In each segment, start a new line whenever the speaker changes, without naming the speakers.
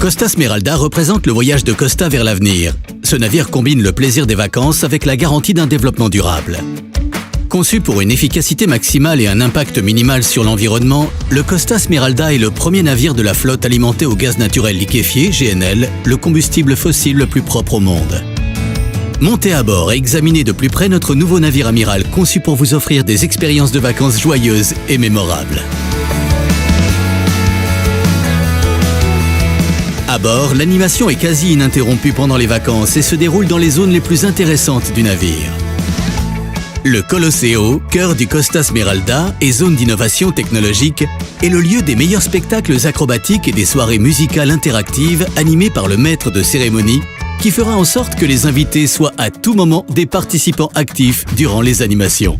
Costa Smeralda représente le voyage de Costa vers l'avenir. Ce navire combine le plaisir des vacances avec la garantie d'un développement durable. Conçu pour une efficacité maximale et un impact minimal sur l'environnement, le Costa Smeralda est le premier navire de la flotte alimenté au gaz naturel liquéfié, GNL, le combustible fossile le plus propre au monde. Montez à bord et examinez de plus près notre nouveau navire amiral conçu pour vous offrir des expériences de vacances joyeuses et mémorables. À bord, l'animation est quasi ininterrompue pendant les vacances et se déroule dans les zones les plus intéressantes du navire. Le Colosseo, cœur du Costa Smeralda et zone d'innovation technologique, est le lieu des meilleurs spectacles acrobatiques et des soirées musicales interactives animées par le maître de cérémonie qui fera en sorte que les invités soient à tout moment des participants actifs durant les animations.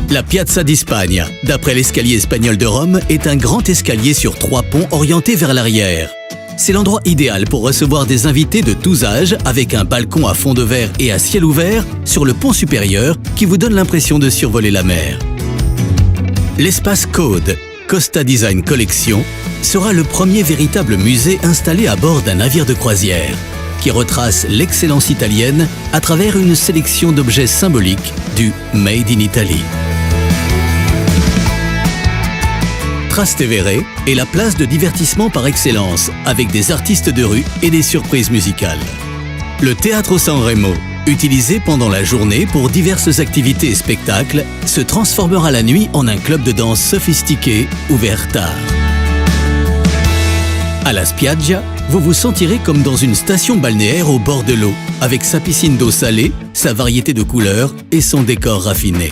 La Piazza di Spagna, d'après l'escalier espagnol de Rome, est un grand escalier sur 3 ponts orientés vers l'arrière. C'est l'endroit idéal pour recevoir des invités de tous âges avec un balcon à fond de verre et à ciel ouvert sur le pont supérieur qui vous donne l'impression de survoler la mer. L'espace Code, Costa Design Collection, sera le premier véritable musée installé à bord d'un navire de croisière qui retrace l'excellence italienne à travers une sélection d'objets symboliques du Made in Italy. Trastevere est la place de divertissement par excellence, avec des artistes de rue et des surprises musicales. Le Teatro Sanremo, utilisé pendant la journée pour diverses activités et spectacles, se transformera la nuit en un club de danse sophistiqué, ouvert tard. À la Spiaggia, vous vous sentirez comme dans une station balnéaire au bord de l'eau, avec sa piscine d'eau salée, sa variété de couleurs et son décor raffiné.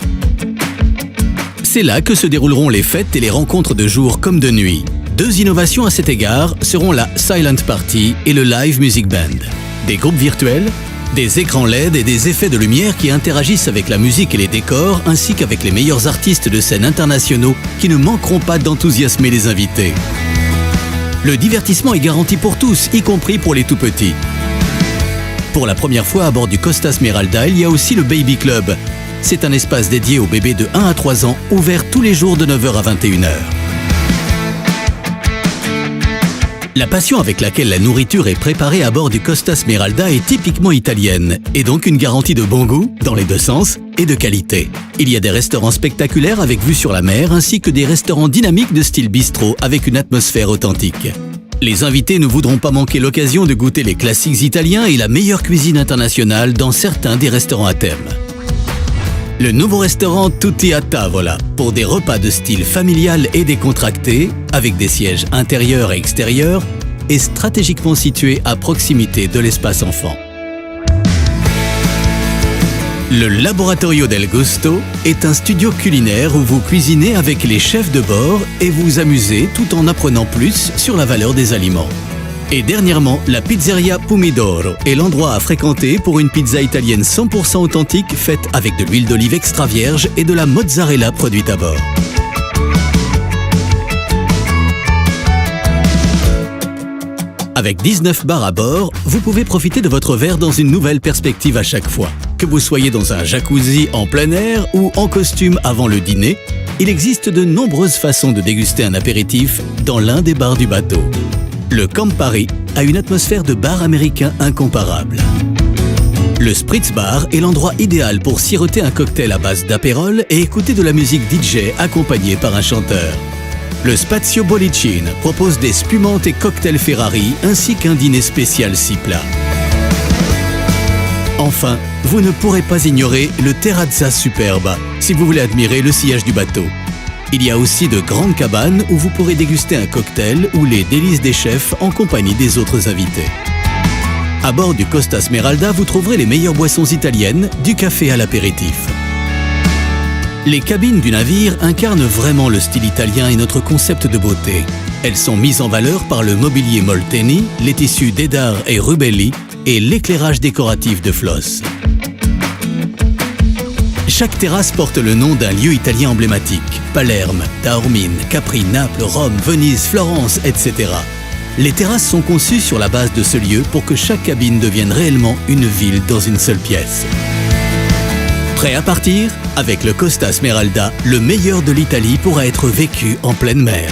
C'est là que se dérouleront les fêtes et les rencontres de jour comme de nuit. 2 innovations à cet égard seront la Silent Party et le Live Music Band. Des groupes virtuels, des écrans LED et des effets de lumière qui interagissent avec la musique et les décors, ainsi qu'avec les meilleurs artistes de scène internationaux qui ne manqueront pas d'enthousiasmer les invités. Le divertissement est garanti pour tous, y compris pour les tout-petits. Pour la première fois à bord du Costa Smeralda, il y a aussi le Baby Club. C'est un espace dédié aux bébés de 1 à 3 ans, ouvert tous les jours de 9h à 21h. La passion avec laquelle la nourriture est préparée à bord du Costa Smeralda est typiquement italienne, et donc une garantie de bon goût, dans les 2 sens, et de qualité. Il y a des restaurants spectaculaires avec vue sur la mer, ainsi que des restaurants dynamiques de style bistrot avec une atmosphère authentique. Les invités ne voudront pas manquer l'occasion de goûter les classiques italiens et la meilleure cuisine internationale dans certains des restaurants à thème. Le nouveau restaurant Tutti a Tavola, pour des repas de style familial et décontracté, avec des sièges intérieurs et extérieurs, est stratégiquement situé à proximité de l'espace enfant. Le Laboratorio del Gusto est un studio culinaire où vous cuisinez avec les chefs de bord et vous amusez tout en apprenant plus sur la valeur des aliments. Et dernièrement, la Pizzeria Pomidoro est l'endroit à fréquenter pour une pizza italienne 100% authentique faite avec de l'huile d'olive extra vierge et de la mozzarella produite à bord. Avec 19 bars à bord, vous pouvez profiter de votre verre dans une nouvelle perspective à chaque fois. Que vous soyez dans un jacuzzi en plein air ou en costume avant le dîner, il existe de nombreuses façons de déguster un apéritif dans l'un des bars du bateau. Le Campari a une atmosphère de bar américain incomparable. Le Spritz Bar est l'endroit idéal pour siroter un cocktail à base d'apérole et écouter de la musique DJ accompagnée par un chanteur. Le Spazio Bollicine propose des spumantes et cocktails Ferrari ainsi qu'un dîner spécial 6 plats. Enfin, vous ne pourrez pas ignorer le Terrazza Superba si vous voulez admirer le sillage du bateau. Il y a aussi de grandes cabanes où vous pourrez déguster un cocktail ou les délices des chefs en compagnie des autres invités. À bord du Costa Smeralda, vous trouverez les meilleures boissons italiennes, du café à l'apéritif. Les cabines du navire incarnent vraiment le style italien et notre concept de beauté. Elles sont mises en valeur par le mobilier Molteni, les tissus Dedar et Rubelli et l'éclairage décoratif de Floss. Chaque terrasse porte le nom d'un lieu italien emblématique. Palerme, Taormine, Capri, Naples, Rome, Venise, Florence, etc. Les terrasses sont conçues sur la base de ce lieu pour que chaque cabine devienne réellement une ville dans une seule pièce. Prêt à partir? Avec le Costa Smeralda, le meilleur de l'Italie pourra être vécu en pleine mer.